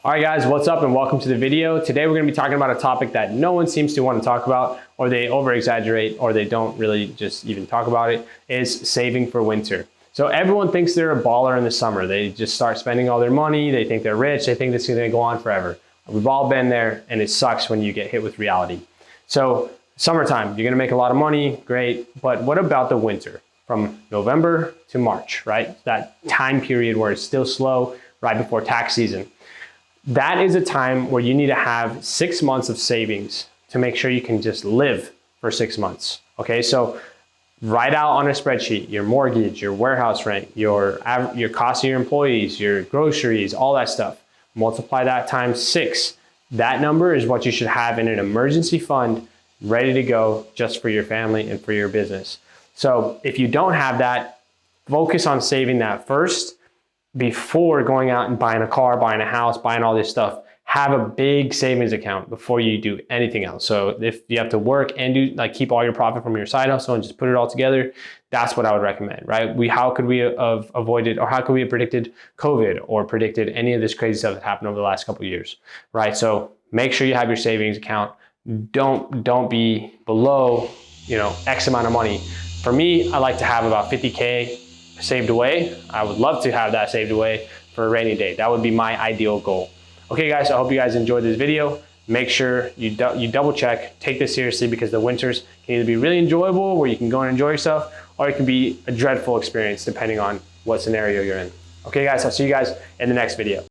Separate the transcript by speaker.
Speaker 1: All right guys, what's up and welcome to the video. Today we're gonna be talking about a topic that no one seems to want to talk about, or they over exaggerate, or they don't really just even talk about it, is saving for winter. So everyone thinks they're a baller in the summer. They just start spending all their money, they think they're rich, they think this is gonna go on forever. We've all been there and it sucks when you get hit with reality. So summertime, you're gonna make a lot of money, great, but what about the winter? From November to March, right? That time period where it's still slow, right before tax season. That is a time where you need to have 6 months of savings to make sure you can just live for 6 months. Okay, so write out on a spreadsheet your mortgage, your warehouse rent, your cost of your employees, your groceries, all that stuff. Multiply that times 6. That number is what you should have in an emergency fund ready to go just for your family and for your business. So if you don't have that, focus on saving that first before going out and buying a car, buying a house, buying all this stuff. Have a big savings account before you do anything else. So if you have to work and do keep all your profit from your side hustle and just put it all together, that's what I would recommend, right? How could we have avoided, or how could we have predicted COVID or predicted any of this crazy stuff that happened over the last couple of years, right? So make sure you have your savings account. Don't be below, X amount of money. For me, I like to have about 50K saved away. I would love to have that saved away for a rainy day. That would be my ideal goal. Okay guys, I hope you guys enjoyed this video. Make sure you double check, take this seriously, because the winters can either be really enjoyable where you can go and enjoy yourself, or it can be a dreadful experience depending on what scenario you're in. Okay guys, I'll see you guys in the next video.